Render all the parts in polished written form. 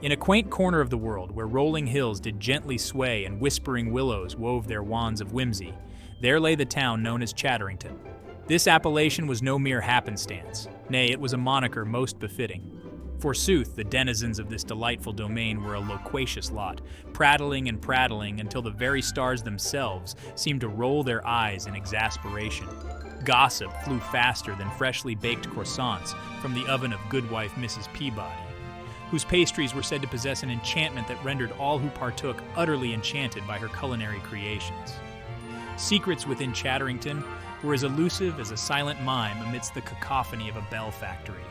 In a quaint corner of the world where rolling hills did gently sway and whispering willows wove their wands of whimsy, there lay the town known as Chatterington. This appellation was no mere happenstance. Nay, it was a moniker most befitting. Forsooth, the denizens of this delightful domain were a loquacious lot, prattling and prattling until the very stars themselves seemed to roll their eyes in exasperation. Gossip flew faster than freshly baked croissants from the oven of goodwife Mrs. Peabody, whose pastries were said to possess an enchantment that rendered all who partook utterly enchanted by her culinary creations. Secrets within Chatterington were as elusive as a silent mime amidst the cacophony of a bell factory.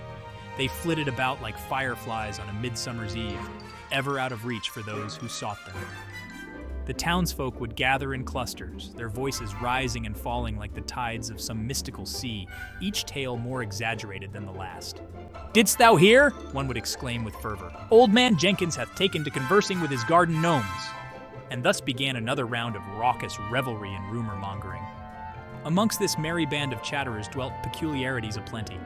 They flitted about like fireflies on a midsummer's eve, ever out of reach for those who sought them. The townsfolk would gather in clusters, their voices rising and falling like the tides of some mystical sea, each tale more exaggerated than the last. "Didst thou hear?" one would exclaim with fervor. "Old man Jenkins hath taken to conversing with his garden gnomes." And thus began another round of raucous revelry and rumor-mongering. Amongst this merry band of chatterers dwelt peculiarities aplenty.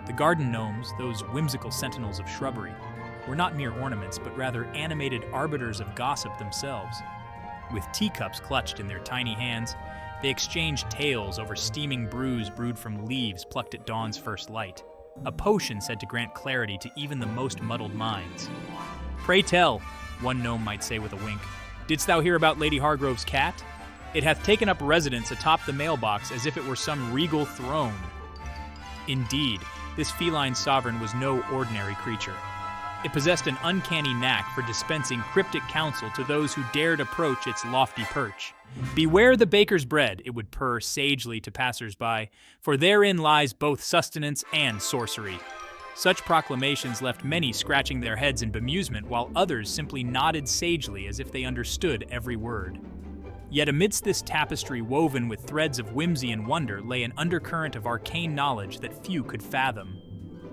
The garden gnomes, those whimsical sentinels of shrubbery, were not mere ornaments, but rather animated arbiters of gossip themselves. With teacups clutched in their tiny hands, they exchanged tales over steaming brews brewed from leaves plucked at dawn's first light, a potion said to grant clarity to even the most muddled minds. "Pray tell," one gnome might say with a wink, "didst thou hear about Lady Hargrove's cat? It hath taken up residence atop the mailbox as if it were some regal throne." Indeed, this feline sovereign was no ordinary creature. It possessed an uncanny knack for dispensing cryptic counsel to those who dared approach its lofty perch. "Beware the baker's bread," it would purr sagely to passers-by, "for therein lies both sustenance and sorcery." Such proclamations left many scratching their heads in bemusement, while others simply nodded sagely as if they understood every word. Yet amidst this tapestry woven with threads of whimsy and wonder lay an undercurrent of arcane knowledge that few could fathom.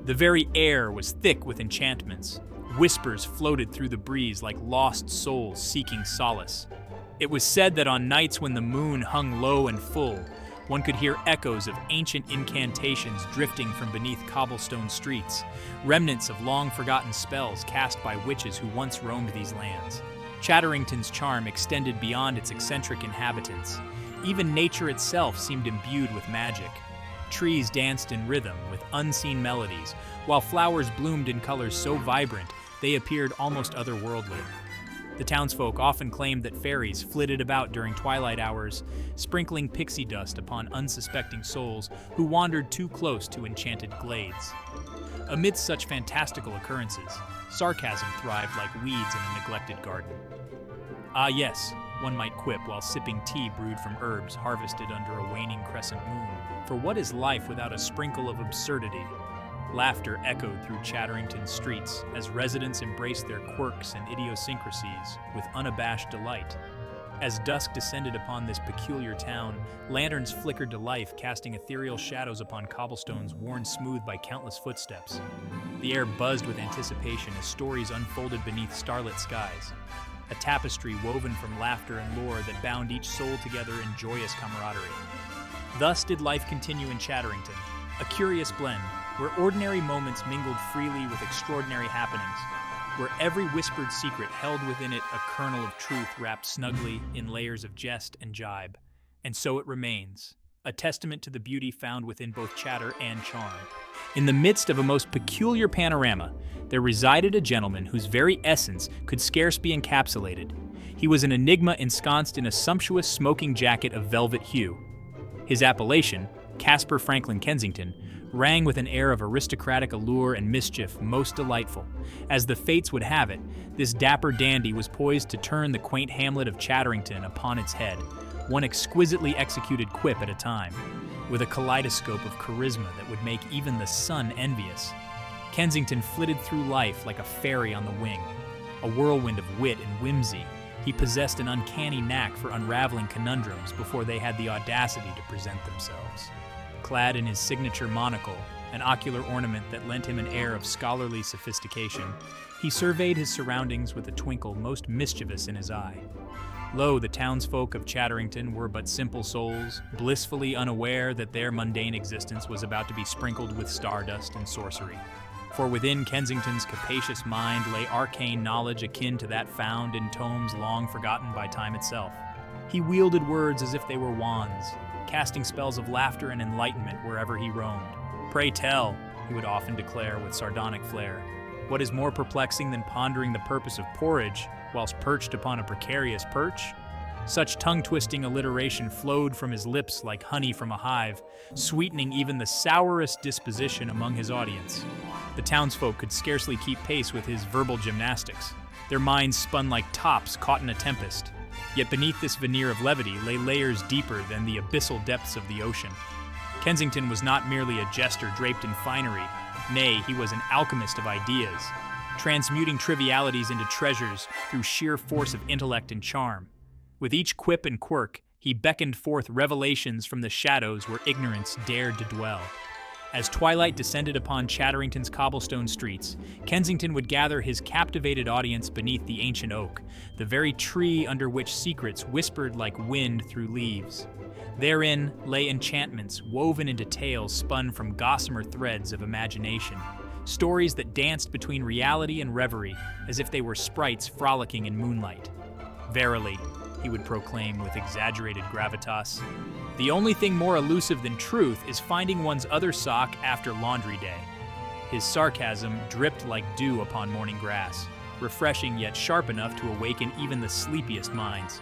The very air was thick with enchantments. Whispers floated through the breeze like lost souls seeking solace. It was said that on nights when the moon hung low and full, one could hear echoes of ancient incantations drifting from beneath cobblestone streets, remnants of long-forgotten spells cast by witches who once roamed these lands. Chatterington's charm extended beyond its eccentric inhabitants. Even nature itself seemed imbued with magic. Trees danced in rhythm with unseen melodies, while flowers bloomed in colors so vibrant they appeared almost otherworldly. The townsfolk often claimed that fairies flitted about during twilight hours, sprinkling pixie dust upon unsuspecting souls who wandered too close to enchanted glades. Amidst such fantastical occurrences, sarcasm thrived like weeds in a neglected garden. "Ah yes," one might quip while sipping tea brewed from herbs harvested under a waning crescent moon. "For what is life without a sprinkle of absurdity?" Laughter echoed through Chatterington's streets as residents embraced their quirks and idiosyncrasies with unabashed delight. As dusk descended upon this peculiar town, lanterns flickered to life, casting ethereal shadows upon cobblestones worn smooth by countless footsteps. The air buzzed with anticipation as stories unfolded beneath starlit skies, a tapestry woven from laughter and lore that bound each soul together in joyous camaraderie. Thus did life continue in Chatterington, a curious blend, where ordinary moments mingled freely with extraordinary happenings, where every whispered secret held within it a kernel of truth wrapped snugly in layers of jest and jibe. And so it remains, a testament to the beauty found within both chatter and charm. In the midst of a most peculiar panorama, there resided a gentleman whose very essence could scarce be encapsulated. He was an enigma ensconced in a sumptuous smoking jacket of velvet hue. His appellation, Casper Franklin Kensington, rang with an air of aristocratic allure and mischief most delightful. As the fates would have it, this dapper dandy was poised to turn the quaint hamlet of Chatterington upon its head, one exquisitely executed quip at a time, with a kaleidoscope of charisma that would make even the sun envious. Kensington flitted through life like a fairy on the wing, a whirlwind of wit and whimsy. He possessed an uncanny knack for unraveling conundrums before they had the audacity to present themselves. Clad in his signature monocle, an ocular ornament that lent him an air of scholarly sophistication, he surveyed his surroundings with a twinkle most mischievous in his eye. Lo, the townsfolk of Chatterington were but simple souls, blissfully unaware that their mundane existence was about to be sprinkled with stardust and sorcery. For within Kensington's capacious mind lay arcane knowledge akin to that found in tomes long forgotten by time itself. He wielded words as if they were wands, casting spells of laughter and enlightenment wherever he roamed. "Pray tell," he would often declare with sardonic flair, "what is more perplexing than pondering the purpose of porridge whilst perched upon a precarious perch?" Such tongue-twisting alliteration flowed from his lips like honey from a hive, sweetening even the sourest disposition among his audience. The townsfolk could scarcely keep pace with his verbal gymnastics. Their minds spun like tops caught in a tempest. Yet beneath this veneer of levity lay layers deeper than the abyssal depths of the ocean. Kensington was not merely a jester draped in finery. Nay, he was an alchemist of ideas, transmuting trivialities into treasures through sheer force of intellect and charm. With each quip and quirk, he beckoned forth revelations from the shadows where ignorance dared to dwell. As twilight descended upon Chatterington's cobblestone streets, Kensington would gather his captivated audience beneath the ancient oak, the very tree under which secrets whispered like wind through leaves. Therein lay enchantments woven into tales spun from gossamer threads of imagination, stories that danced between reality and reverie as if they were sprites frolicking in moonlight. "Verily," he would proclaim with exaggerated gravitas, "the only thing more elusive than truth is finding one's other sock after laundry day." His sarcasm dripped like dew upon morning grass, refreshing yet sharp enough to awaken even the sleepiest minds.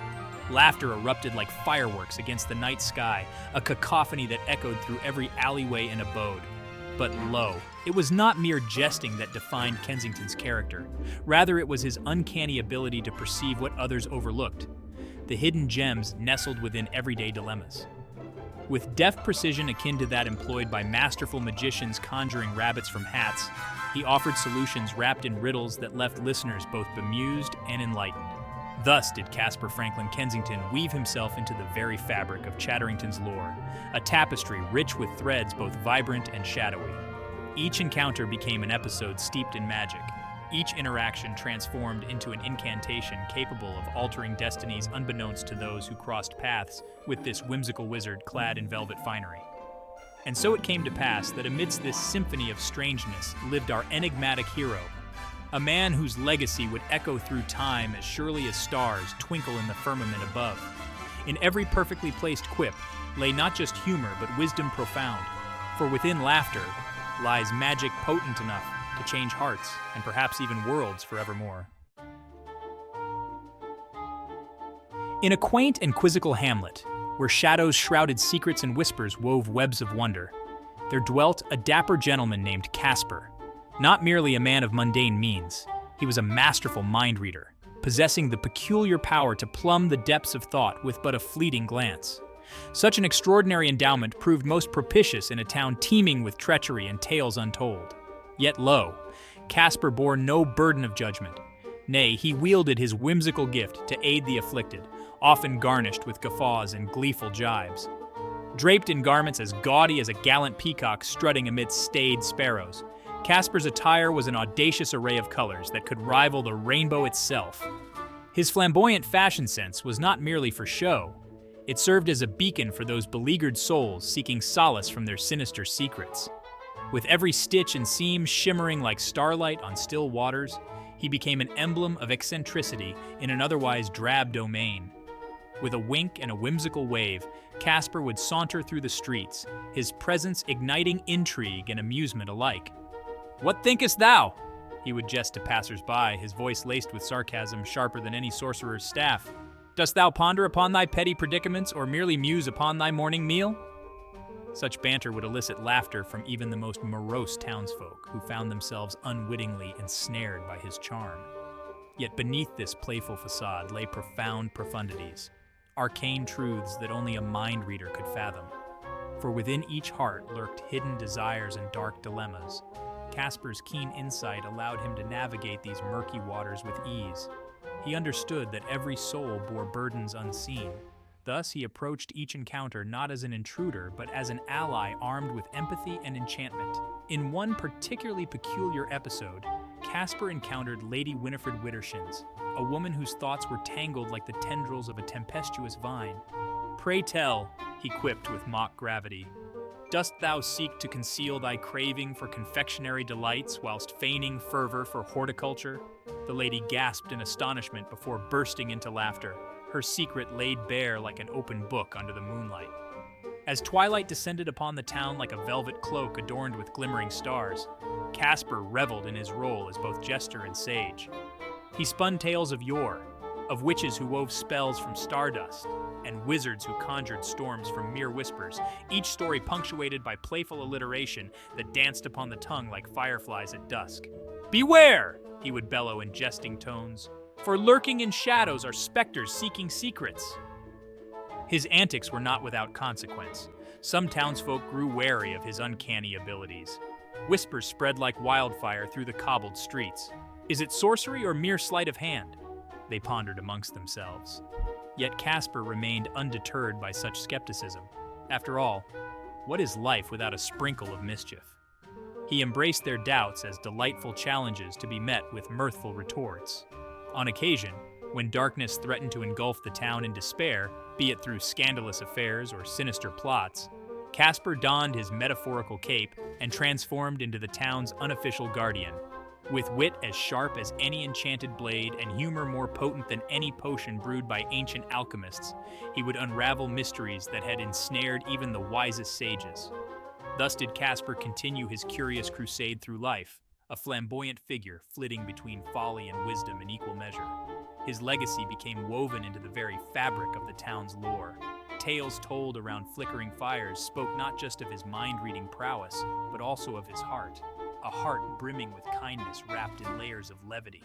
Laughter erupted like fireworks against the night sky, a cacophony that echoed through every alleyway and abode. But lo, it was not mere jesting that defined Kensington's character. Rather, it was his uncanny ability to perceive what others overlooked, the hidden gems nestled within everyday dilemmas. With deft precision akin to that employed by masterful magicians conjuring rabbits from hats, he offered solutions wrapped in riddles that left listeners both bemused and enlightened. Thus did Casper Franklin Kensington weave himself into the very fabric of Chatterington's lore, a tapestry rich with threads both vibrant and shadowy. Each encounter became an episode steeped in magic, each interaction transformed into an incantation capable of altering destinies unbeknownst to those who crossed paths with this whimsical wizard clad in velvet finery. And so it came to pass that amidst this symphony of strangeness lived our enigmatic hero, a man whose legacy would echo through time as surely as stars twinkle in the firmament above. In every perfectly placed quip lay not just humor but wisdom profound, for within laughter lies magic potent enough to change hearts and perhaps even worlds forevermore. In a quaint and quizzical hamlet, where shadows shrouded secrets and whispers wove webs of wonder, there dwelt a dapper gentleman named Casper. Not merely a man of mundane means, he was a masterful mind reader, possessing the peculiar power to plumb the depths of thought with but a fleeting glance. Such an extraordinary endowment proved most propitious in a town teeming with treachery and tales untold. Yet lo, Casper bore no burden of judgment. Nay, he wielded his whimsical gift to aid the afflicted, often garnished with guffaws and gleeful jibes. Draped in garments as gaudy as a gallant peacock strutting amidst staid sparrows, Casper's attire was an audacious array of colors that could rival the rainbow itself. His flamboyant fashion sense was not merely for show. It served as a beacon for those beleaguered souls seeking solace from their sinister secrets. With every stitch and seam shimmering like starlight on still waters, he became an emblem of eccentricity in an otherwise drab domain. With a wink and a whimsical wave, Casper would saunter through the streets, his presence igniting intrigue and amusement alike. "What thinkest thou?" he would jest to passers-by, his voice laced with sarcasm sharper than any sorcerer's staff. "Dost thou ponder upon thy petty predicaments or merely muse upon thy morning meal?" Such banter would elicit laughter from even the most morose townsfolk, who found themselves unwittingly ensnared by his charm. Yet beneath this playful facade lay profound profundities, arcane truths that only a mind reader could fathom. For within each heart lurked hidden desires and dark dilemmas. Casper's keen insight allowed him to navigate these murky waters with ease. He understood that every soul bore burdens unseen. Thus, he approached each encounter not as an intruder, but as an ally armed with empathy and enchantment. In one particularly peculiar episode, Casper encountered Lady Winifred Widdershins, a woman whose thoughts were tangled like the tendrils of a tempestuous vine. "Pray tell," he quipped with mock gravity, Dost thou seek to conceal thy craving for confectionery delights whilst feigning fervor for horticulture? The lady gasped in astonishment before bursting into laughter, her secret laid bare like an open book under the moonlight. As twilight descended upon the town like a velvet cloak adorned with glimmering stars, Casper reveled in his role as both jester and sage. He spun tales of yore, of witches who wove spells from stardust, and wizards who conjured storms from mere whispers, each story punctuated by playful alliteration that danced upon the tongue like fireflies at dusk. "Beware!" he would bellow in jesting tones, "for lurking in shadows are specters seeking secrets." His antics were not without consequence. Some townsfolk grew wary of his uncanny abilities. Whispers spread like wildfire through the cobbled streets. Is it sorcery or mere sleight of hand? They pondered amongst themselves. Yet Casper remained undeterred by such skepticism. After all, what is life without a sprinkle of mischief? He embraced their doubts as delightful challenges to be met with mirthful retorts. On occasion, when darkness threatened to engulf the town in despair, be it through scandalous affairs or sinister plots, Casper donned his metaphorical cape and transformed into the town's unofficial guardian. With wit as sharp as any enchanted blade and humor more potent than any potion brewed by ancient alchemists, he would unravel mysteries that had ensnared even the wisest sages. Thus did Casper continue his curious crusade through life, a flamboyant figure flitting between folly and wisdom in equal measure. His legacy became woven into the very fabric of the town's lore. Tales told around flickering fires spoke not just of his mind-reading prowess, but also of his heart, a heart brimming with kindness wrapped in layers of levity.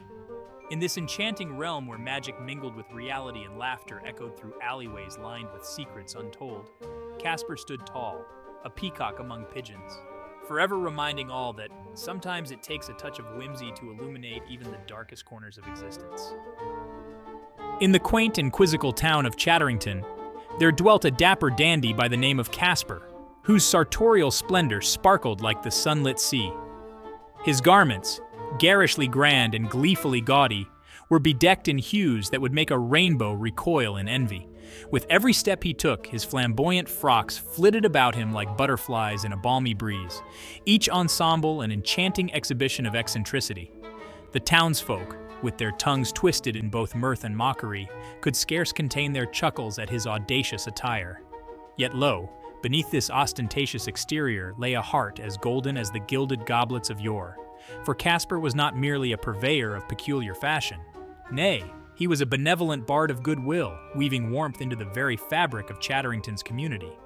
In this enchanting realm where magic mingled with reality and laughter echoed through alleyways lined with secrets untold, Casper stood tall, a peacock among pigeons, forever reminding all that sometimes it takes a touch of whimsy to illuminate even the darkest corners of existence. In the quaint and quizzical town of Chatterington, there dwelt a dapper dandy by the name of Casper, whose sartorial splendor sparkled like the sunlit sea. His garments, garishly grand and gleefully gaudy, were bedecked in hues that would make a rainbow recoil in envy. With every step he took, his flamboyant frocks flitted about him like butterflies in a balmy breeze, each ensemble an enchanting exhibition of eccentricity. The townsfolk, with their tongues twisted in both mirth and mockery, could scarce contain their chuckles at his audacious attire. Yet lo, beneath this ostentatious exterior lay a heart as golden as the gilded goblets of yore. For Casper was not merely a purveyor of peculiar fashion. Nay, he was a benevolent bard of goodwill, weaving warmth into the very fabric of Chatterington's community.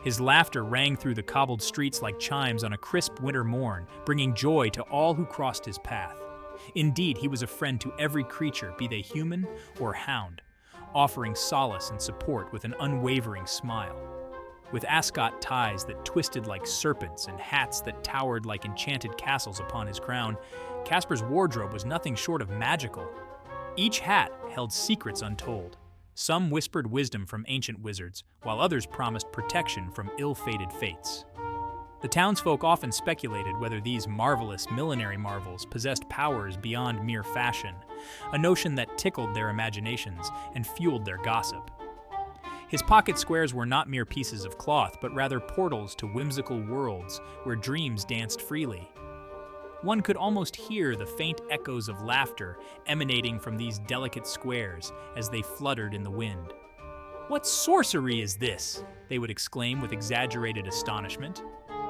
His laughter rang through the cobbled streets like chimes on a crisp winter morn, bringing joy to all who crossed his path. Indeed, he was a friend to every creature, be they human or hound, offering solace and support with an unwavering smile. With ascot ties that twisted like serpents and hats that towered like enchanted castles upon his crown, Casper's wardrobe was nothing short of magical. Each hat held secrets untold. Some whispered wisdom from ancient wizards, while others promised protection from ill-fated fates. The townsfolk often speculated whether these marvelous millinery marvels possessed powers beyond mere fashion, a notion that tickled their imaginations and fueled their gossip. His pocket squares were not mere pieces of cloth, but rather portals to whimsical worlds where dreams danced freely. One could almost hear the faint echoes of laughter emanating from these delicate squares as they fluttered in the wind. "What sorcery is this?" they would exclaim with exaggerated astonishment,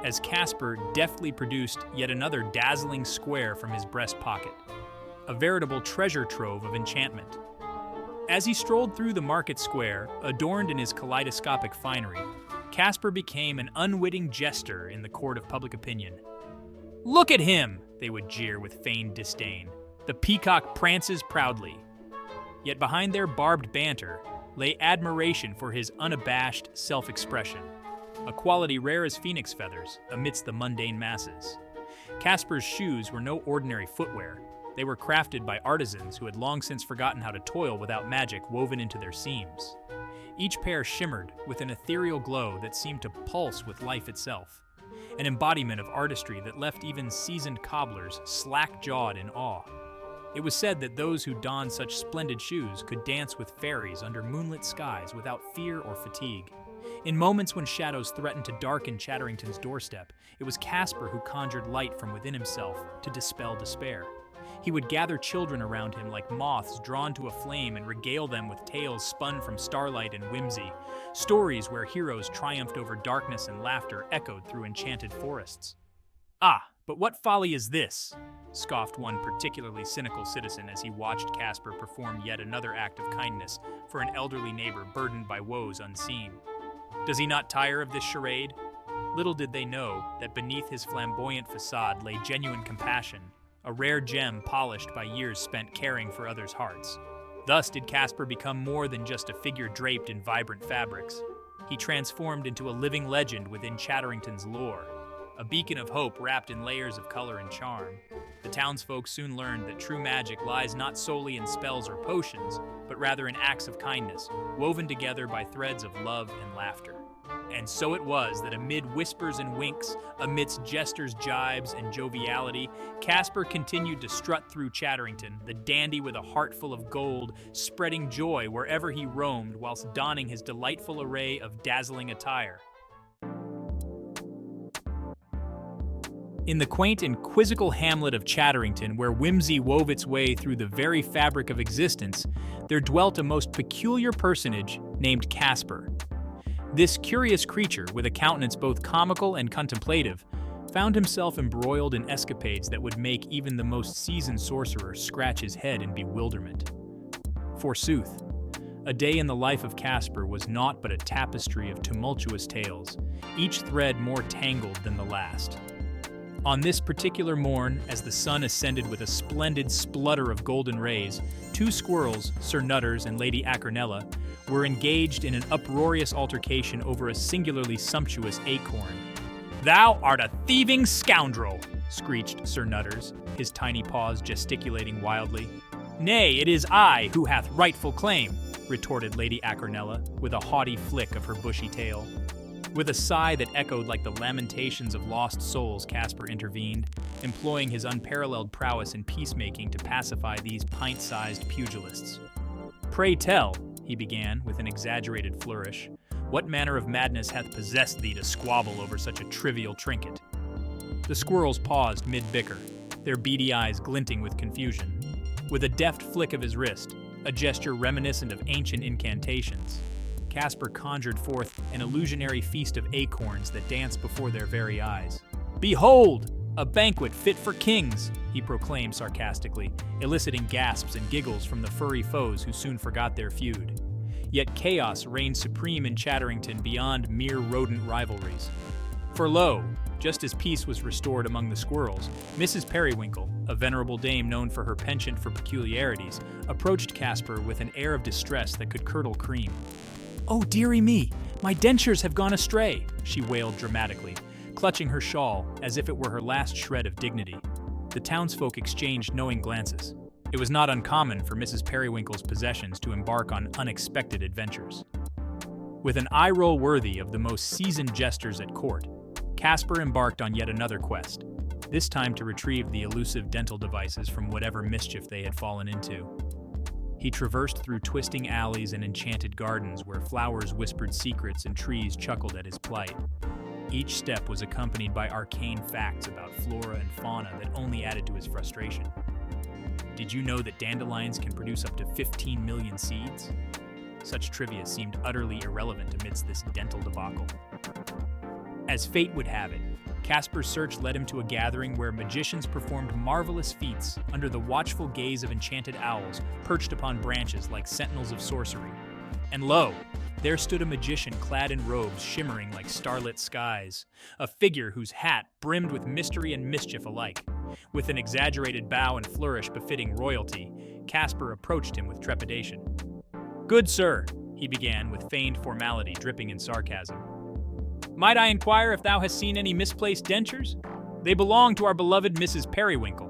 as Casper deftly produced yet another dazzling square from his breast pocket, a veritable treasure trove of enchantment. As he strolled through the market square, adorned in his kaleidoscopic finery, Casper became an unwitting jester in the court of public opinion. "Look at him!" they would jeer with feigned disdain. "The peacock prances proudly." Yet behind their barbed banter lay admiration for his unabashed self-expression, a quality rare as phoenix feathers amidst the mundane masses. Casper's shoes were no ordinary footwear. They were crafted by artisans who had long since forgotten how to toil without magic woven into their seams. Each pair shimmered with an ethereal glow that seemed to pulse with life itself, an embodiment of artistry that left even seasoned cobblers slack-jawed in awe. It was said that those who donned such splendid shoes could dance with fairies under moonlit skies without fear or fatigue. In moments when shadows threatened to darken Chatterington's doorstep, it was Casper who conjured light from within himself to dispel despair. He would gather children around him like moths drawn to a flame and regale them with tales spun from starlight and whimsy, stories where heroes triumphed over darkness and laughter echoed through enchanted forests. "Ah, but what folly is this?" scoffed one particularly cynical citizen as he watched Casper perform yet another act of kindness for an elderly neighbor burdened by woes unseen. Does he not tire of this charade? Little did they know that beneath his flamboyant facade lay genuine compassion, a rare gem polished by years spent caring for others' hearts. Thus did Casper become more than just a figure draped in vibrant fabrics. He transformed into a living legend within Chatterington's lore, a beacon of hope wrapped in layers of color and charm. The townsfolk soon learned that true magic lies not solely in spells or potions, but rather in acts of kindness, woven together by threads of love and laughter. And so it was that amid whispers and winks, amidst jesters' jibes and joviality, Casper continued to strut through Chatterington, the dandy with a heart full of gold, spreading joy wherever he roamed whilst donning his delightful array of dazzling attire. In the quaint and quizzical hamlet of Chatterington, where whimsy wove its way through the very fabric of existence, there dwelt a most peculiar personage named Casper. This curious creature, with a countenance both comical and contemplative, found himself embroiled in escapades that would make even the most seasoned sorcerer scratch his head in bewilderment. Forsooth, a day in the life of Casper was naught but a tapestry of tumultuous tales, each thread more tangled than the last. On this particular morn, as the sun ascended with a splendid splutter of golden rays, two squirrels, Sir Nutters and Lady Acronella, were engaged in an uproarious altercation over a singularly sumptuous acorn. "Thou art a thieving scoundrel!" screeched Sir Nutters, his tiny paws gesticulating wildly. "Nay, it is I who hath rightful claim," retorted Lady Acronella, with a haughty flick of her bushy tail. With a sigh that echoed like the lamentations of lost souls, Casper intervened, employing his unparalleled prowess in peacemaking to pacify these pint-sized pugilists. "Pray tell," he began, with an exaggerated flourish, "what manner of madness hath possessed thee to squabble over such a trivial trinket?" The squirrels paused mid-bicker, their beady eyes glinting with confusion. With a deft flick of his wrist, a gesture reminiscent of ancient incantations, Casper conjured forth an illusionary feast of acorns that danced before their very eyes. "Behold, a banquet fit for kings," he proclaimed sarcastically, eliciting gasps and giggles from the furry foes who soon forgot their feud. Yet chaos reigned supreme in Chatterington beyond mere rodent rivalries. For lo, just as peace was restored among the squirrels, Mrs. Periwinkle, a venerable dame known for her penchant for peculiarities, approached Casper with an air of distress that could curdle cream. "Oh, dearie me, my dentures have gone astray," she wailed dramatically, clutching her shawl as if it were her last shred of dignity. The townsfolk exchanged knowing glances. It was not uncommon for Mrs. Periwinkle's possessions to embark on unexpected adventures. With an eye roll worthy of the most seasoned jesters at court, Casper embarked on yet another quest, this time to retrieve the elusive dental devices from whatever mischief they had fallen into. He traversed through twisting alleys and enchanted gardens where flowers whispered secrets and trees chuckled at his plight. Each step was accompanied by arcane facts about flora and fauna that only added to his frustration. Did you know that dandelions can produce up to 15 million seeds? Such trivia seemed utterly irrelevant amidst this dental debacle. As fate would have it, Casper's search led him to a gathering where magicians performed marvelous feats under the watchful gaze of enchanted owls perched upon branches like sentinels of sorcery. And lo, there stood a magician clad in robes shimmering like starlit skies, a figure whose hat brimmed with mystery and mischief alike. With an exaggerated bow and flourish befitting royalty, Casper approached him with trepidation. "Good sir," he began with feigned formality dripping in sarcasm. "Might I inquire if thou hast seen any misplaced dentures? They belong to our beloved Mrs. Periwinkle."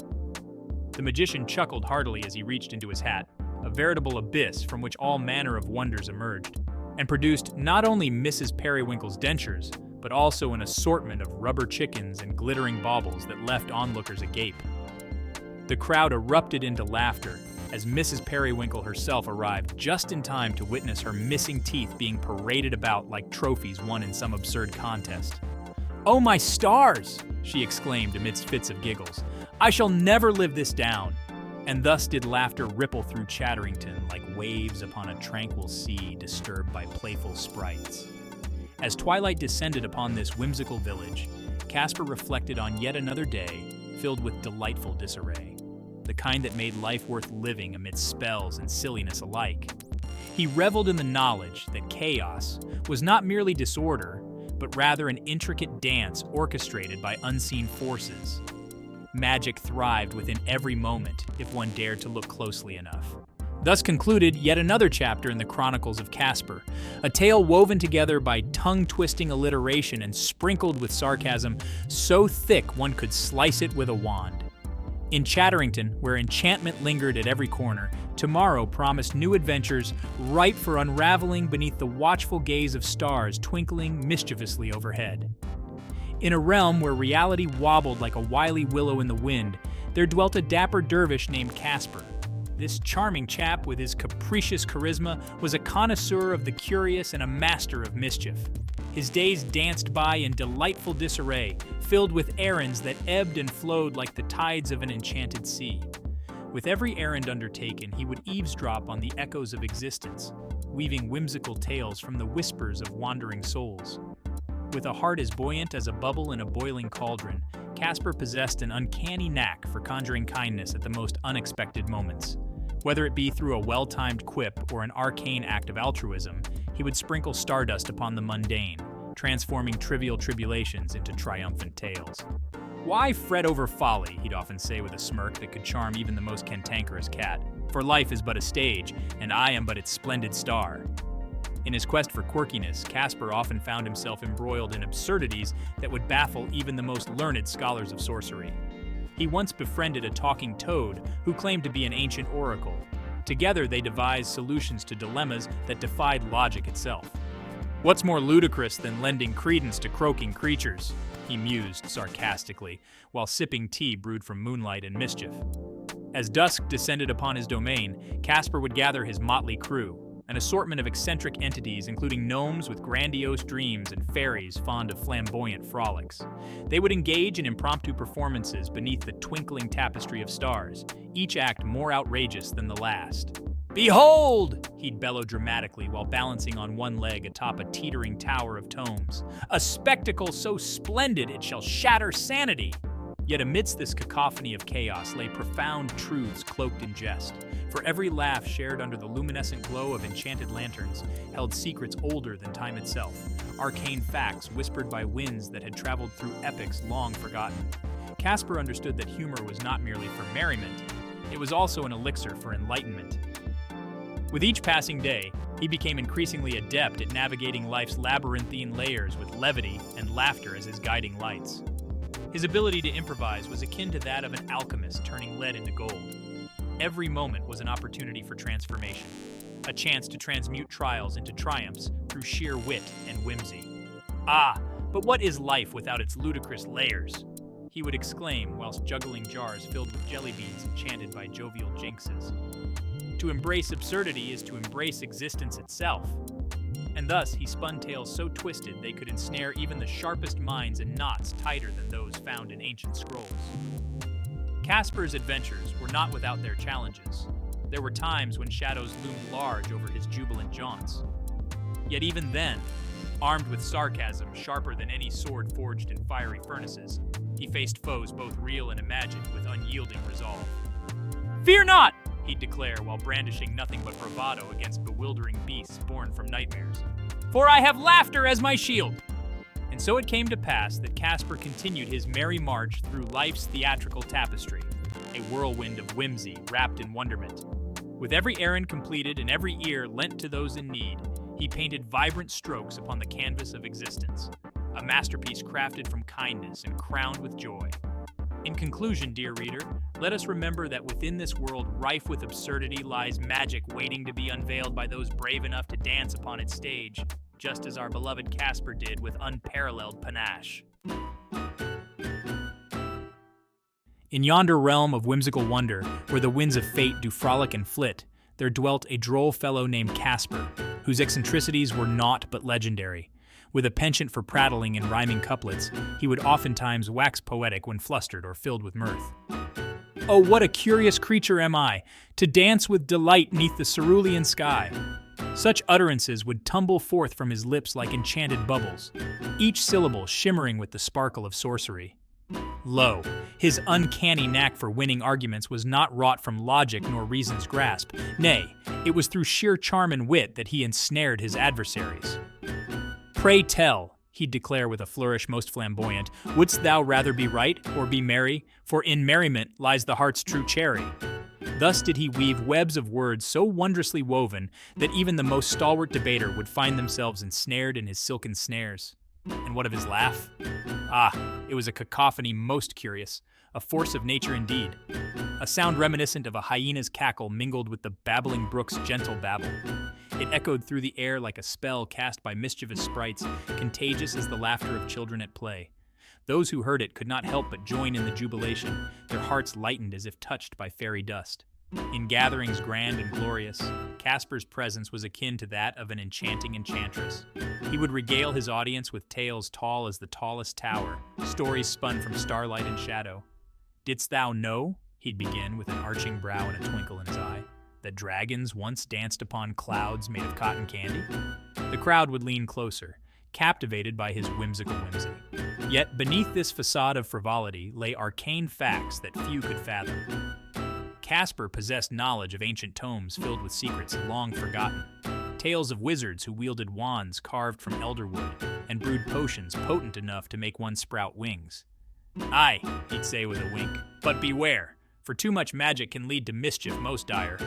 The magician chuckled heartily as he reached into his hat, a veritable abyss from which all manner of wonders emerged, and produced not only Mrs. Periwinkle's dentures, but also an assortment of rubber chickens and glittering baubles that left onlookers agape. The crowd erupted into laughter, as Mrs. Periwinkle herself arrived just in time to witness her missing teeth being paraded about like trophies won in some absurd contest. "Oh, my stars!" she exclaimed amidst fits of giggles. "I shall never live this down." And thus did laughter ripple through Chatterington like waves upon a tranquil sea disturbed by playful sprites. As twilight descended upon this whimsical village, Casper reflected on yet another day filled with delightful disarray, the kind that made life worth living amidst spells and silliness alike. He reveled in the knowledge that chaos was not merely disorder, but rather an intricate dance orchestrated by unseen forces. Magic thrived within every moment if one dared to look closely enough. Thus concluded yet another chapter in the Chronicles of Casper, a tale woven together by tongue-twisting alliteration and sprinkled with sarcasm so thick one could slice it with a wand. In Chatterington, where enchantment lingered at every corner, tomorrow promised new adventures ripe for unraveling beneath the watchful gaze of stars twinkling mischievously overhead. In a realm where reality wobbled like a wily willow in the wind, there dwelt a dapper dervish named Casper. This charming chap with his capricious charisma was a connoisseur of the curious and a master of mischief. His days danced by in delightful disarray, filled with errands that ebbed and flowed like the tides of an enchanted sea. With every errand undertaken, he would eavesdrop on the echoes of existence, weaving whimsical tales from the whispers of wandering souls. With a heart as buoyant as a bubble in a boiling cauldron, Casper possessed an uncanny knack for conjuring kindness at the most unexpected moments. Whether it be through a well-timed quip or an arcane act of altruism, he would sprinkle stardust upon the mundane, transforming trivial tribulations into triumphant tales. "Why fret over folly?" he'd often say with a smirk that could charm even the most cantankerous cat. "For life is but a stage, and I am but its splendid star." In his quest for quirkiness, Casper often found himself embroiled in absurdities that would baffle even the most learned scholars of sorcery. He once befriended a talking toad who claimed to be an ancient oracle. Together, they devised solutions to dilemmas that defied logic itself. "What's more ludicrous than lending credence to croaking creatures?" he mused sarcastically, while sipping tea brewed from moonlight and mischief. As dusk descended upon his domain, Casper would gather his motley crew, an assortment of eccentric entities including gnomes with grandiose dreams and fairies fond of flamboyant frolics. They would engage in impromptu performances beneath the twinkling tapestry of stars, each act more outrageous than the last. "Behold!" he'd bellow dramatically while balancing on one leg atop a teetering tower of tomes. "A spectacle so splendid it shall shatter sanity!" Yet amidst this cacophony of chaos lay profound truths cloaked in jest. For every laugh shared under the luminescent glow of enchanted lanterns held secrets older than time itself, arcane facts whispered by winds that had traveled through epochs long forgotten. Casper understood that humor was not merely for merriment, it was also an elixir for enlightenment. With each passing day, he became increasingly adept at navigating life's labyrinthine layers with levity and laughter as his guiding lights. His ability to improvise was akin to that of an alchemist turning lead into gold. Every moment was an opportunity for transformation, a chance to transmute trials into triumphs through sheer wit and whimsy. "Ah, but what is life without its ludicrous layers?" he would exclaim whilst juggling jars filled with jelly beans enchanted by jovial jinxes. To embrace absurdity is to embrace existence itself. And thus he spun tales so twisted they could ensnare even the sharpest minds in knots tighter than those found in ancient scrolls. Casper's adventures were not without their challenges. There were times when shadows loomed large over his jubilant jaunts. Yet even then, armed with sarcasm sharper than any sword forged in fiery furnaces, he faced foes both real and imagined with unyielding resolve. "Fear not!" he'd declare while brandishing nothing but bravado against bewildering beasts born from nightmares. "For I have laughter as my shield!" And so it came to pass that Casper continued his merry march through life's theatrical tapestry, a whirlwind of whimsy wrapped in wonderment. With every errand completed and every ear lent to those in need, he painted vibrant strokes upon the canvas of existence, a masterpiece crafted from kindness and crowned with joy. In conclusion, dear reader, let us remember that within this world rife with absurdity lies magic waiting to be unveiled by those brave enough to dance upon its stage, just as our beloved Casper did with unparalleled panache. In yonder realm of whimsical wonder, where the winds of fate do frolic and flit, there dwelt a droll fellow named Casper, whose eccentricities were naught but legendary. With a penchant for prattling and rhyming couplets, he would oftentimes wax poetic when flustered or filled with mirth. Oh, what a curious creature am I, to dance with delight 'neath the cerulean sky! Such utterances would tumble forth from his lips like enchanted bubbles, each syllable shimmering with the sparkle of sorcery. Lo, his uncanny knack for winning arguments was not wrought from logic nor reason's grasp. Nay, it was through sheer charm and wit that he ensnared his adversaries. "Pray tell," he'd declare with a flourish most flamboyant, "wouldst thou rather be right or be merry? For in merriment lies the heart's true cherry." Thus did he weave webs of words so wondrously woven that even the most stalwart debater would find themselves ensnared in his silken snares. And what of his laugh? Ah, it was a cacophony most curious, a force of nature indeed. A sound reminiscent of a hyena's cackle mingled with the babbling brook's gentle babble. It echoed through the air like a spell cast by mischievous sprites, contagious as the laughter of children at play. Those who heard it could not help but join in the jubilation, their hearts lightened as if touched by fairy dust. In gatherings grand and glorious, Casper's presence was akin to that of an enchanting enchantress. He would regale his audience with tales tall as the tallest tower, stories spun from starlight and shadow. "Didst thou know," he'd begin with an arching brow and a twinkle in his eye, "that dragons once danced upon clouds made of cotton candy?" The crowd would lean closer, captivated by his whimsical whimsy. Yet beneath this facade of frivolity lay arcane facts that few could fathom. Casper possessed knowledge of ancient tomes filled with secrets long forgotten, tales of wizards who wielded wands carved from elderwood and brewed potions potent enough to make one sprout wings. "Aye," he'd say with a wink, "but beware, for too much magic can lead to mischief most dire."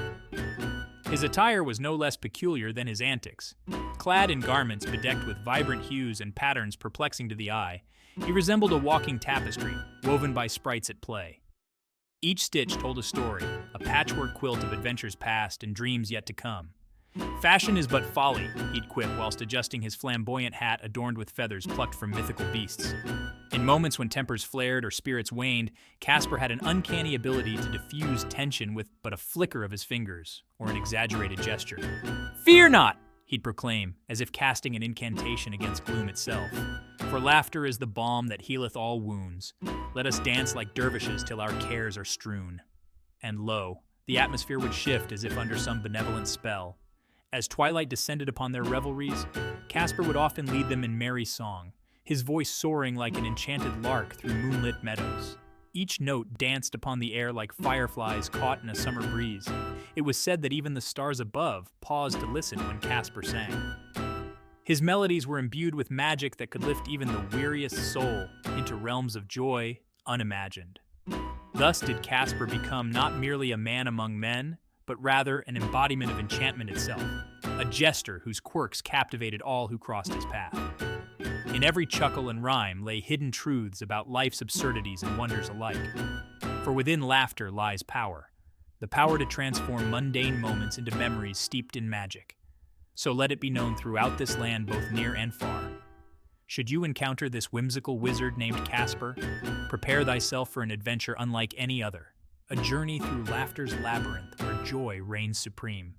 His attire was no less peculiar than his antics. Clad in garments bedecked with vibrant hues and patterns perplexing to the eye, he resembled a walking tapestry, woven by sprites at play. Each stitch told a story, a patchwork quilt of adventures past and dreams yet to come. "Fashion is but folly," he'd quip whilst adjusting his flamboyant hat adorned with feathers plucked from mythical beasts. In moments when tempers flared or spirits waned, Casper had an uncanny ability to diffuse tension with but a flicker of his fingers or an exaggerated gesture. "Fear not," he'd proclaim, as if casting an incantation against gloom itself. "For laughter is the balm that healeth all wounds. Let us dance like dervishes till our cares are strewn." And lo, the atmosphere would shift as if under some benevolent spell. As twilight descended upon their revelries, Casper would often lead them in merry song, his voice soaring like an enchanted lark through moonlit meadows. Each note danced upon the air like fireflies caught in a summer breeze. It was said that even the stars above paused to listen when Casper sang. His melodies were imbued with magic that could lift even the weariest soul into realms of joy unimagined. Thus did Casper become not merely a man among men, but rather an embodiment of enchantment itself, a jester whose quirks captivated all who crossed his path. In every chuckle and rhyme lay hidden truths about life's absurdities and wonders alike. For within laughter lies power, the power to transform mundane moments into memories steeped in magic. So let it be known throughout this land both near and far. Should you encounter this whimsical wizard named Casper, prepare thyself for an adventure unlike any other, a journey through laughter's labyrinth where joy reigns supreme.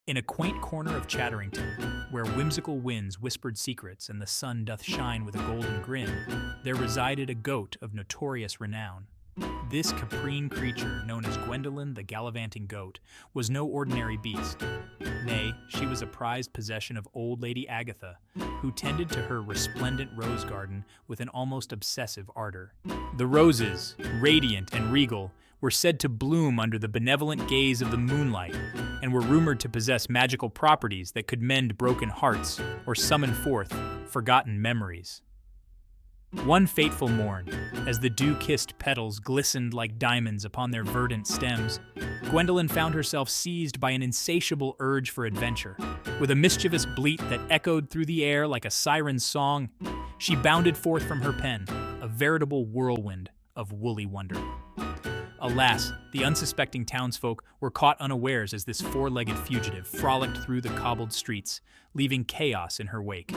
In a quaint corner of Chatterington, where whimsical winds whispered secrets and the sun doth shine with a golden grin, there resided a goat of notorious renown. This caprine creature, known as Gwendolen the Gallivanting Goat, was no ordinary beast. Nay, she was a prized possession of old Lady Agatha, who tended to her resplendent rose garden with an almost obsessive ardor. The roses, radiant and regal, were said to bloom under the benevolent gaze of the moonlight, and were rumored to possess magical properties that could mend broken hearts or summon forth forgotten memories. One fateful morn, as the dew-kissed petals glistened like diamonds upon their verdant stems, Gwendolen found herself seized by an insatiable urge for adventure. With a mischievous bleat that echoed through the air like a siren's song, she bounded forth from her pen, a veritable whirlwind of woolly wonder. Alas, the unsuspecting townsfolk were caught unawares as this four-legged fugitive frolicked through the cobbled streets, leaving chaos in her wake.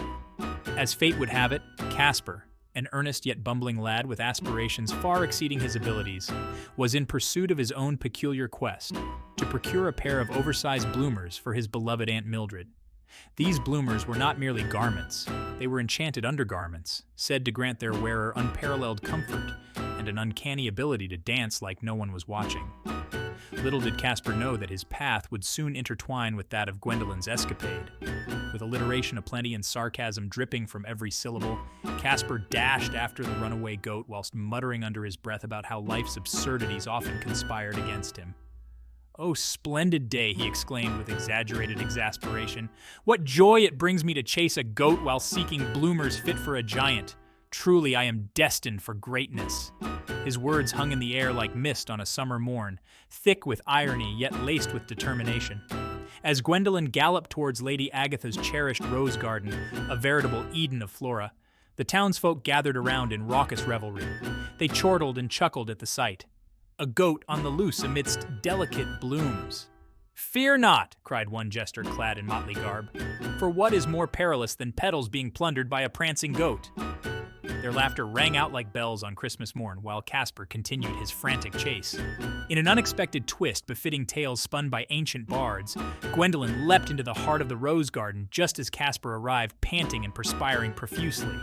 As fate would have it, Casper, an earnest yet bumbling lad with aspirations far exceeding his abilities, was in pursuit of his own peculiar quest, to procure a pair of oversized bloomers for his beloved Aunt Mildred. These bloomers were not merely garments, they were enchanted undergarments, said to grant their wearer unparalleled comfort and an uncanny ability to dance like no one was watching. Little did Casper know that his path would soon intertwine with that of Gwendolyn's escapade. With alliteration aplenty and sarcasm dripping from every syllable, Casper dashed after the runaway goat whilst muttering under his breath about how life's absurdities often conspired against him. "Oh, splendid day," he exclaimed with exaggerated exasperation. "What joy it brings me to chase a goat while seeking bloomers fit for a giant. Truly, I am destined for greatness." His words hung in the air like mist on a summer morn, thick with irony yet laced with determination. As Gwendolyn galloped towards Lady Agatha's cherished rose garden, a veritable Eden of Flora, the townsfolk gathered around in raucous revelry. They chortled and chuckled at the sight. A goat on the loose amidst delicate blooms. "Fear not," cried one jester clad in motley garb, "for what is more perilous than petals being plundered by a prancing goat?" Their laughter rang out like bells on Christmas morn while Casper continued his frantic chase. In an unexpected twist befitting tales spun by ancient bards, Gwendolyn leapt into the heart of the rose garden just as Casper arrived, panting and perspiring profusely.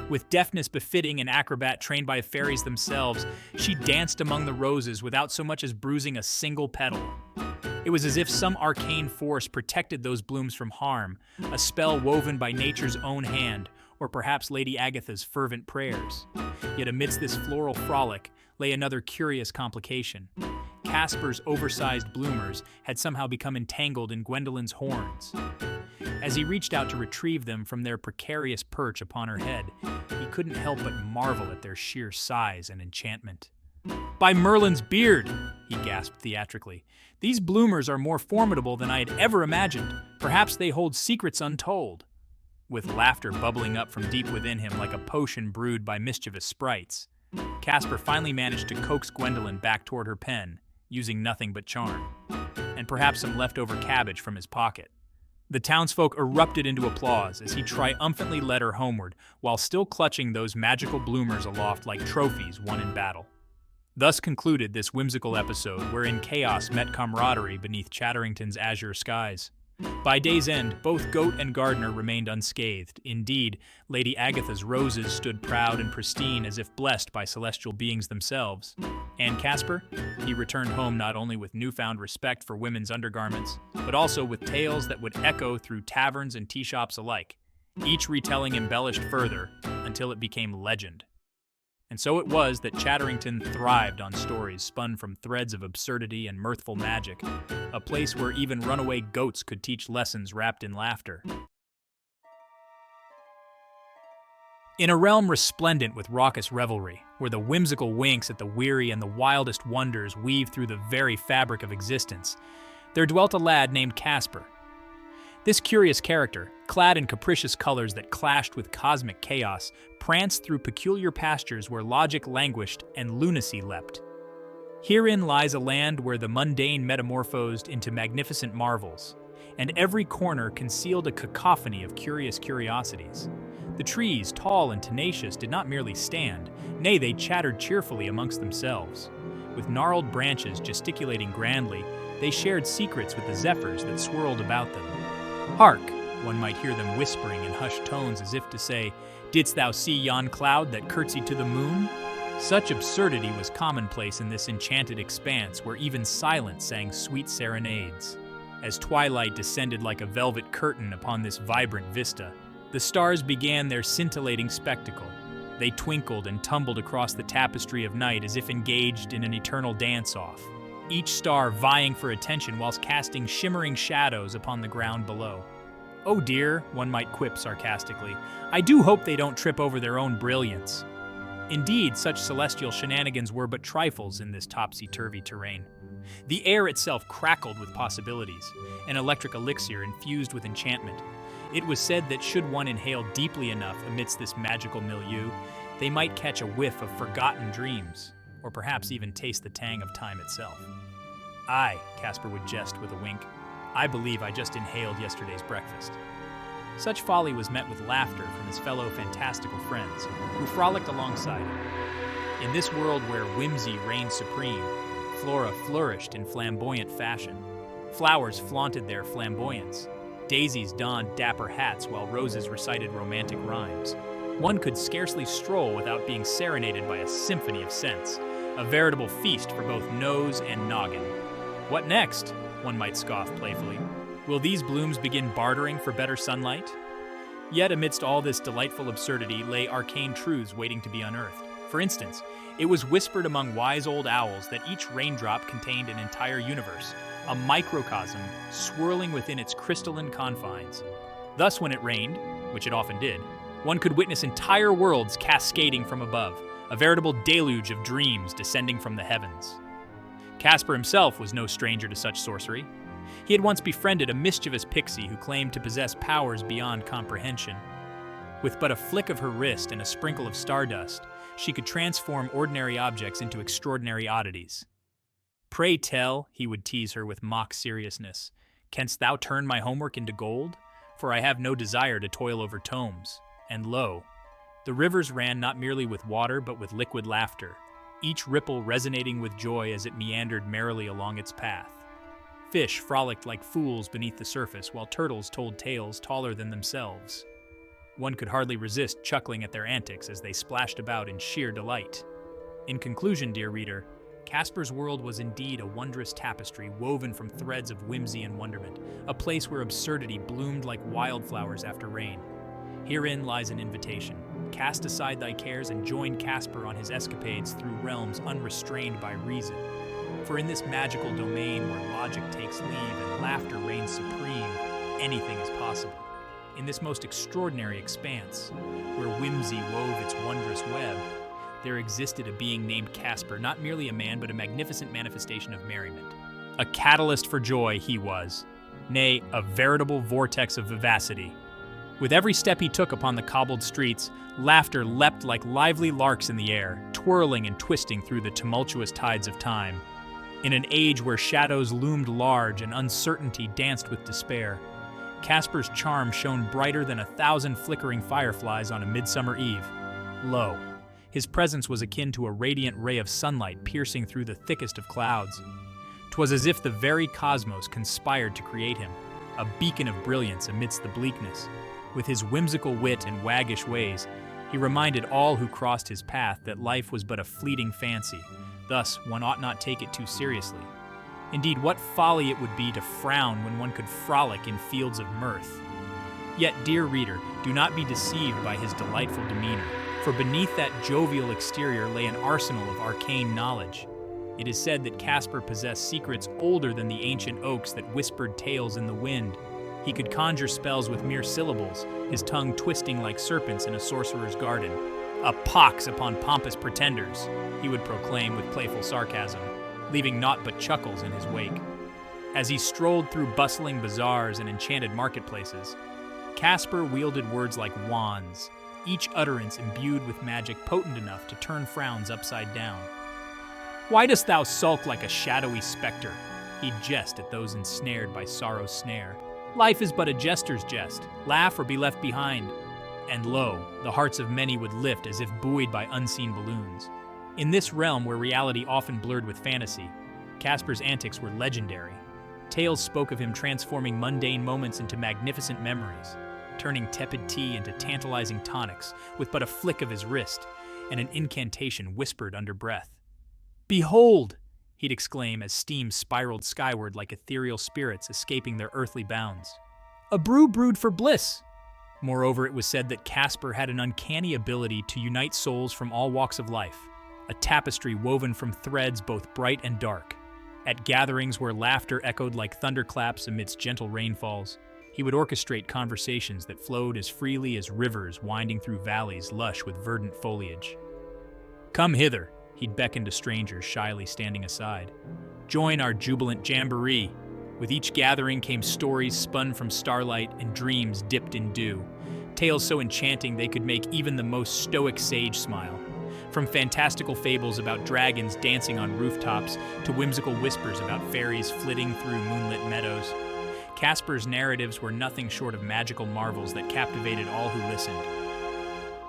With deftness befitting an acrobat trained by fairies themselves, she danced among the roses without so much as bruising a single petal. It was as if some arcane force protected those blooms from harm, a spell woven by nature's own hand, or perhaps Lady Agatha's fervent prayers. Yet amidst this floral frolic lay another curious complication. Casper's oversized bloomers had somehow become entangled in Gwendolyn's horns. As he reached out to retrieve them from their precarious perch upon her head, he couldn't help but marvel at their sheer size and enchantment. "By Merlin's beard!" he gasped theatrically. "These bloomers are more formidable than I had ever imagined. Perhaps they hold secrets untold." With laughter bubbling up from deep within him like a potion brewed by mischievous sprites, Casper finally managed to coax Gwendolyn back toward her pen, using nothing but charm, and perhaps some leftover cabbage from his pocket. The townsfolk erupted into applause as he triumphantly led her homeward, while still clutching those magical bloomers aloft like trophies won in battle. Thus concluded this whimsical episode wherein chaos met camaraderie beneath Chatterington's azure skies. By day's end, both goat and gardener remained unscathed. Indeed, Lady Agatha's roses stood proud and pristine as if blessed by celestial beings themselves. And Casper? He returned home not only with newfound respect for women's undergarments, but also with tales that would echo through taverns and tea shops alike, each retelling embellished further until it became legend. And so it was that Chatterington thrived on stories spun from threads of absurdity and mirthful magic, a place where even runaway goats could teach lessons wrapped in laughter. In a realm resplendent with raucous revelry, where the whimsical winks at the weary and the wildest wonders weave through the very fabric of existence, there dwelt a lad named Casper. This curious character, clad in capricious colors that clashed with cosmic chaos, pranced through peculiar pastures where logic languished and lunacy leapt. Herein lies a land where the mundane metamorphosed into magnificent marvels, and every corner concealed a cacophony of curious curiosities. The trees, tall and tenacious, did not merely stand, nay, they chattered cheerfully amongst themselves. With gnarled branches gesticulating grandly, they shared secrets with the zephyrs that swirled about them. "Hark!" one might hear them whispering in hushed tones as if to say, "Didst thou see yon cloud that curtsied to the moon?" Such absurdity was commonplace in this enchanted expanse where even silence sang sweet serenades. As twilight descended like a velvet curtain upon this vibrant vista, the stars began their scintillating spectacle. They twinkled and tumbled across the tapestry of night as if engaged in an eternal dance-off, each star vying for attention whilst casting shimmering shadows upon the ground below. "Oh dear," one might quip sarcastically, "I do hope they don't trip over their own brilliance." Indeed, such celestial shenanigans were but trifles in this topsy-turvy terrain. The air itself crackled with possibilities, an electric elixir infused with enchantment. It was said that should one inhale deeply enough amidst this magical milieu, they might catch a whiff of forgotten dreams, or perhaps even taste the tang of time itself. "Aye," Casper would jest with a wink, "I believe I just inhaled yesterday's breakfast." Such folly was met with laughter from his fellow fantastical friends, who frolicked alongside him. In this world where whimsy reigned supreme, flora flourished in flamboyant fashion. Flowers flaunted their flamboyance. Daisies donned dapper hats while roses recited romantic rhymes. One could scarcely stroll without being serenaded by a symphony of scents, a veritable feast for both nose and noggin. What next? One might scoff playfully. Will these blooms begin bartering for better sunlight? Yet amidst all this delightful absurdity lay arcane truths waiting to be unearthed. For instance, it was whispered among wise old owls that each raindrop contained an entire universe, a microcosm swirling within its crystalline confines. Thus, when it rained, which it often did, one could witness entire worlds cascading from above, a veritable deluge of dreams descending from the heavens. Casper himself was no stranger to such sorcery. He had once befriended a mischievous pixie who claimed to possess powers beyond comprehension. With but a flick of her wrist and a sprinkle of stardust, she could transform ordinary objects into extraordinary oddities. "Pray tell," he would tease her with mock seriousness, "canst thou turn my homework into gold? For I have no desire to toil over tomes." And lo, the rivers ran not merely with water but with liquid laughter, each ripple resonating with joy as it meandered merrily along its path. Fish frolicked like fools beneath the surface, while turtles told tales taller than themselves. One could hardly resist chuckling at their antics as they splashed about in sheer delight. In conclusion, dear reader, Casper's world was indeed a wondrous tapestry woven from threads of whimsy and wonderment, a place where absurdity bloomed like wildflowers after rain. Herein lies an invitation. Cast aside thy cares and join Casper on his escapades through realms unrestrained by reason. For in this magical domain where logic takes leave and laughter reigns supreme, anything is possible. In this most extraordinary expanse, where whimsy wove its wondrous web, there existed a being named Casper, not merely a man, but a magnificent manifestation of merriment. A catalyst for joy he was, nay, a veritable vortex of vivacity. With every step he took upon the cobbled streets, laughter leapt like lively larks in the air, twirling and twisting through the tumultuous tides of time. In an age where shadows loomed large and uncertainty danced with despair, Casper's charm shone brighter than 1,000 flickering fireflies on a midsummer eve. Lo, his presence was akin to a radiant ray of sunlight piercing through the thickest of clouds. 'Twas as if the very cosmos conspired to create him, a beacon of brilliance amidst the bleakness. With his whimsical wit and waggish ways, he reminded all who crossed his path that life was but a fleeting fancy. Thus, one ought not take it too seriously. Indeed, what folly it would be to frown when one could frolic in fields of mirth. Yet, dear reader, do not be deceived by his delightful demeanor, for beneath that jovial exterior lay an arsenal of arcane knowledge. It is said that Casper possessed secrets older than the ancient oaks that whispered tales in the wind. He could conjure spells with mere syllables, his tongue twisting like serpents in a sorcerer's garden. "A pox upon pompous pretenders," he would proclaim with playful sarcasm, leaving naught but chuckles in his wake. As he strolled through bustling bazaars and enchanted marketplaces, Casper wielded words like wands, each utterance imbued with magic potent enough to turn frowns upside down. "Why dost thou sulk like a shadowy specter?" he'd jest at those ensnared by sorrow's snare. "Life is but a jester's jest. Laugh or be left behind." And lo, the hearts of many would lift as if buoyed by unseen balloons. In this realm where reality often blurred with fantasy, Casper's antics were legendary. Tales spoke of him transforming mundane moments into magnificent memories, turning tepid tea into tantalizing tonics with but a flick of his wrist and an incantation whispered under breath. "Behold!" he'd exclaim as steam spiraled skyward like ethereal spirits escaping their earthly bounds. "A brew brewed for bliss!" Moreover, it was said that Casper had an uncanny ability to unite souls from all walks of life, a tapestry woven from threads both bright and dark. At gatherings where laughter echoed like thunderclaps amidst gentle rainfalls, he would orchestrate conversations that flowed as freely as rivers winding through valleys lush with verdant foliage. "Come hither," he'd beckon to strangers shyly standing aside. "Join our jubilant jamboree." With each gathering came stories spun from starlight and dreams dipped in dew, tales so enchanting they could make even the most stoic sage smile. From fantastical fables about dragons dancing on rooftops to whimsical whispers about fairies flitting through moonlit meadows, Casper's narratives were nothing short of magical marvels that captivated all who listened.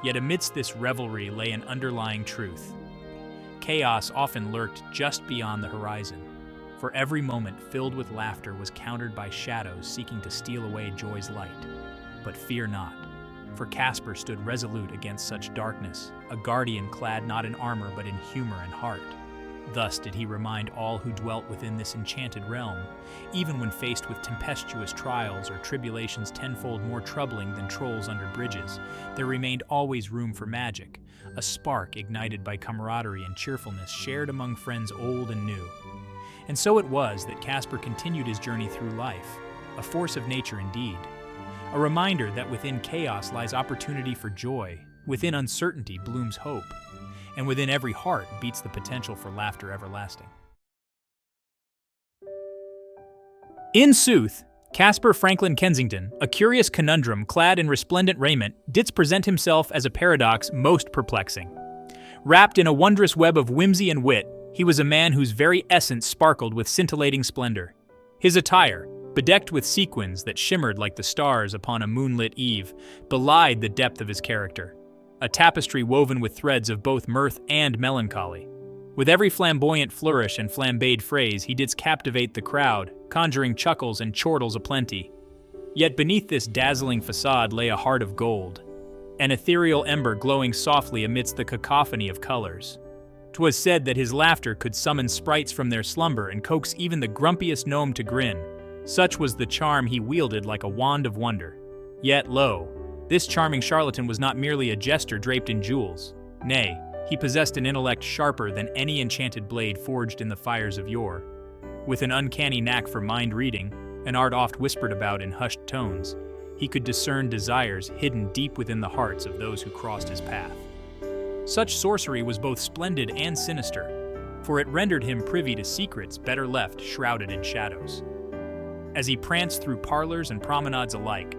Yet amidst this revelry lay an underlying truth. Chaos often lurked just beyond the horizon, for every moment filled with laughter was countered by shadows seeking to steal away joy's light. But fear not, for Casper stood resolute against such darkness, a guardian clad not in armor but in humor and heart. Thus did he remind all who dwelt within this enchanted realm, even when faced with tempestuous trials or tribulations tenfold more troubling than trolls under bridges, there remained always room for magic, a spark ignited by camaraderie and cheerfulness shared among friends old and new. And so it was that Casper continued his journey through life, a force of nature indeed, a reminder that within chaos lies opportunity for joy, within uncertainty blooms hope, and within every heart beats the potential for laughter everlasting. In sooth, Casper Franklin Kensington, a curious conundrum clad in resplendent raiment, didst present himself as a paradox most perplexing. Wrapped in a wondrous web of whimsy and wit, he was a man whose very essence sparkled with scintillating splendor. His attire, bedecked with sequins that shimmered like the stars upon a moonlit eve, belied the depth of his character, a tapestry woven with threads of both mirth and melancholy. With every flamboyant flourish and flambéed phrase, he didst captivate the crowd, conjuring chuckles and chortles aplenty. Yet beneath this dazzling facade lay a heart of gold, an ethereal ember glowing softly amidst the cacophony of colors. 'Twas said that his laughter could summon sprites from their slumber and coax even the grumpiest gnome to grin. Such was the charm he wielded like a wand of wonder. Yet, lo, this charming charlatan was not merely a jester draped in jewels. Nay, he possessed an intellect sharper than any enchanted blade forged in the fires of yore. With an uncanny knack for mind-reading, an art oft whispered about in hushed tones, he could discern desires hidden deep within the hearts of those who crossed his path. Such sorcery was both splendid and sinister, for it rendered him privy to secrets better left shrouded in shadows. As he pranced through parlors and promenades alike,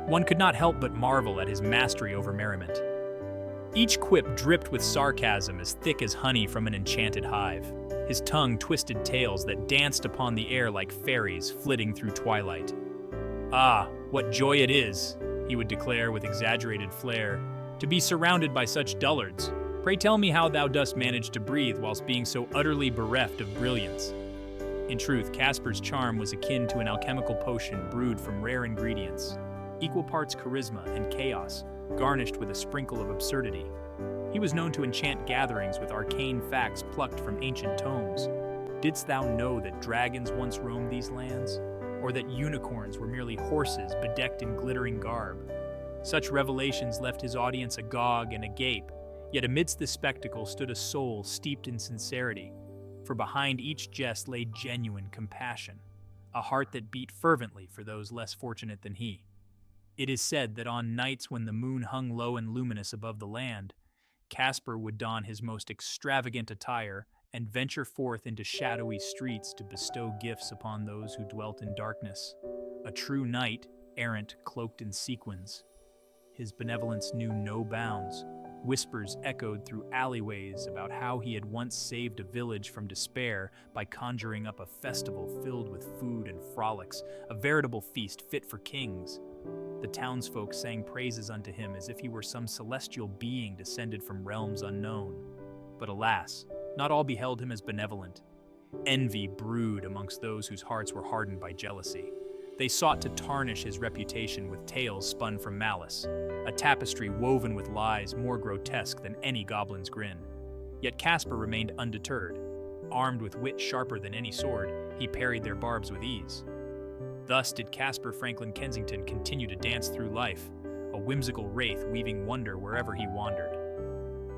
one could not help but marvel at his mastery over merriment. Each quip dripped with sarcasm as thick as honey from an enchanted hive. His tongue twisted tales that danced upon the air like fairies flitting through twilight. "Ah, what joy it is," he would declare with exaggerated flair, "to be surrounded by such dullards. Pray tell me how thou dost manage to breathe whilst being so utterly bereft of brilliance." In truth, Casper's charm was akin to an alchemical potion brewed from rare ingredients, equal parts charisma and chaos, garnished with a sprinkle of absurdity. He was known to enchant gatherings with arcane facts plucked from ancient tomes. Didst thou know that dragons once roamed these lands? Or that unicorns were merely horses bedecked in glittering garb? Such revelations left his audience agog and agape, yet amidst the spectacle stood a soul steeped in sincerity, for behind each jest lay genuine compassion, a heart that beat fervently for those less fortunate than he. It is said that on nights when the moon hung low and luminous above the land, Casper would don his most extravagant attire and venture forth into shadowy streets to bestow gifts upon those who dwelt in darkness. A true knight, errant, cloaked in sequins. His benevolence knew no bounds. Whispers echoed through alleyways about how he had once saved a village from despair by conjuring up a festival filled with food and frolics, a veritable feast fit for kings. The townsfolk sang praises unto him as if he were some celestial being descended from realms unknown. But alas, not all beheld him as benevolent. Envy brewed amongst those whose hearts were hardened by jealousy. They sought to tarnish his reputation with tales spun from malice, a tapestry woven with lies more grotesque than any goblin's grin. Yet Casper remained undeterred. Armed with wit sharper than any sword, he parried their barbs with ease. Thus did Casper Franklin Kensington continue to dance through life, a whimsical wraith weaving wonder wherever he wandered.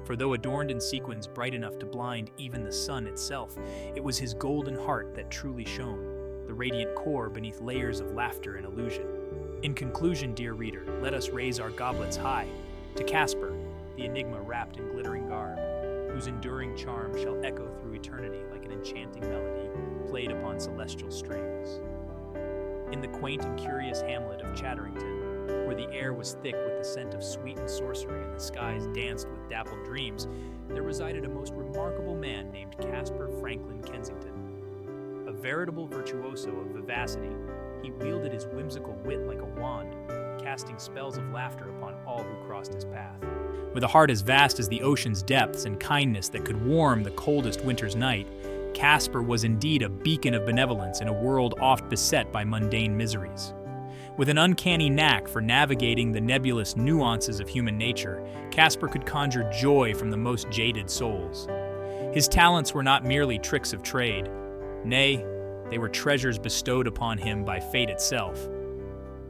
For though adorned in sequins bright enough to blind even the sun itself, it was his golden heart that truly shone, the radiant core beneath layers of laughter and illusion. In conclusion, dear reader, let us raise our goblets high to Casper, the enigma wrapped in glittering garb, whose enduring charm shall echo through eternity like an enchanting melody played upon celestial strings. In the quaint and curious hamlet of Chatterington, where the air was thick with the scent of sweetened sorcery and the skies danced with dappled dreams, there resided a most remarkable man named Casper Franklin Kensington. A veritable virtuoso of vivacity, He wielded his whimsical wit like a wand, casting spells of laughter upon all who crossed his path. With a heart as vast as the ocean's depths and kindness that could warm the coldest winter's night, Casper was indeed a beacon of benevolence in a world oft beset by mundane miseries. With an uncanny knack for navigating the nebulous nuances of human nature, Casper could conjure joy from the most jaded souls. His talents were not merely tricks of trade. Nay, they were treasures bestowed upon him by fate itself.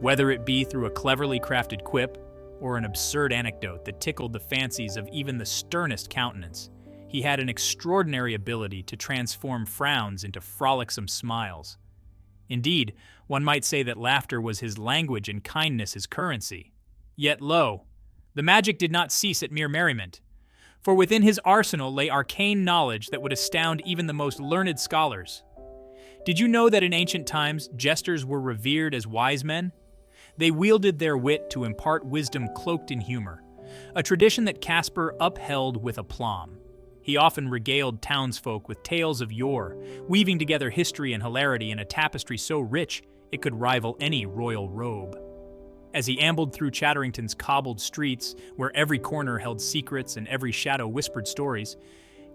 Whether it be through a cleverly crafted quip or an absurd anecdote that tickled the fancies of even the sternest countenance, he had an extraordinary ability to transform frowns into frolicsome smiles. Indeed, one might say that laughter was his language and kindness his currency. Yet lo, the magic did not cease at mere merriment, for within his arsenal lay arcane knowledge that would astound even the most learned scholars. Did you know that in ancient times, jesters were revered as wise men? They wielded their wit to impart wisdom cloaked in humor, a tradition that Casper upheld with aplomb. He often regaled townsfolk with tales of yore, weaving together history and hilarity in a tapestry so rich it could rival any royal robe. As he ambled through Chatterington's cobbled streets, where every corner held secrets and every shadow whispered stories,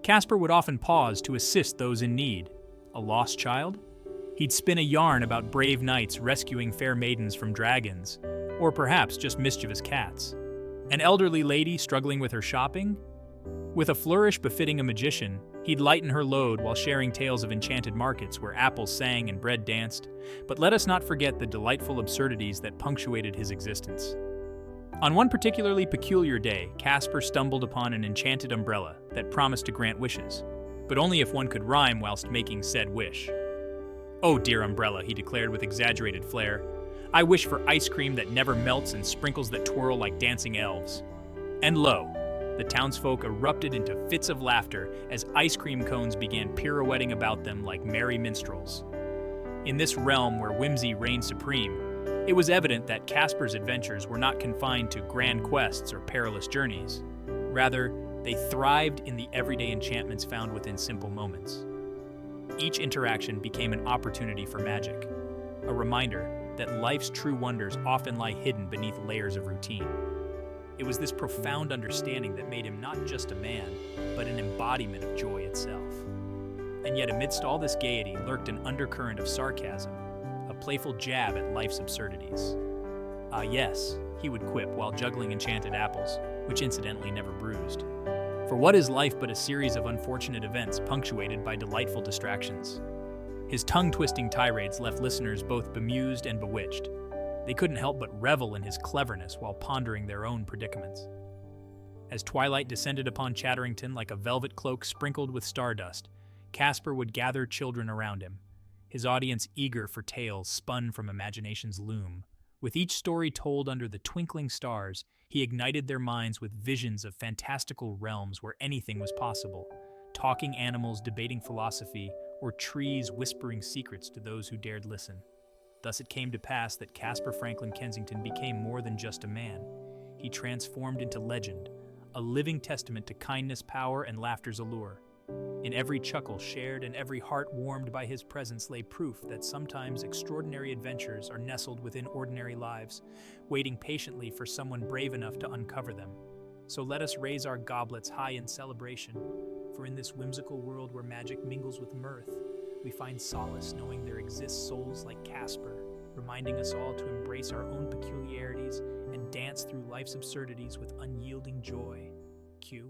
Casper would often pause to assist those in need. A lost child? He'd spin a yarn about brave knights rescuing fair maidens from dragons, or perhaps just mischievous cats. An elderly lady struggling with her shopping? With a flourish befitting a magician, he'd lighten her load while sharing tales of enchanted markets where apples sang and bread danced. But let us not forget the delightful absurdities that punctuated his existence. On one particularly peculiar day, Casper stumbled upon an enchanted umbrella that promised to grant wishes, but only if one could rhyme whilst making said wish. "Oh, dear umbrella," he declared with exaggerated flair, "I wish for ice cream that never melts and sprinkles that twirl like dancing elves." And lo, the townsfolk erupted into fits of laughter as ice cream cones began pirouetting about them like merry minstrels. In this realm where whimsy reigned supreme, it was evident that Casper's adventures were not confined to grand quests or perilous journeys. Rather, they thrived in the everyday enchantments found within simple moments. Each interaction became an opportunity for magic, a reminder that life's true wonders often lie hidden beneath layers of routine. It was this profound understanding that made him not just a man, but an embodiment of joy itself. And yet amidst all this gaiety lurked an undercurrent of sarcasm, a playful jab at life's absurdities. "Ah yes," he would quip while juggling enchanted apples, which incidentally never bruised. For what is life but a series of unfortunate events punctuated by delightful distractions? His tongue-twisting tirades left listeners both bemused and bewitched. They couldn't help but revel in his cleverness while pondering their own predicaments. As twilight descended upon Chatterington like a velvet cloak sprinkled with stardust, Casper would gather children around him, his audience eager for tales spun from imagination's loom. With each story told under the twinkling stars, he ignited their minds with visions of fantastical realms where anything was possible, talking animals debating philosophy, or trees whispering secrets to those who dared listen. Thus it came to pass that Casper Franklin Kensington became more than just a man. He transformed into legend, a living testament to kindness, power, and laughter's allure. In every chuckle shared and every heart warmed by his presence lay proof that sometimes extraordinary adventures are nestled within ordinary lives, waiting patiently for someone brave enough to uncover them. So let us raise our goblets high in celebration, for in this whimsical world where magic mingles with mirth, we find solace knowing there exist souls like Casper, reminding us all to embrace our own peculiarities and dance through life's absurdities with unyielding joy. Q.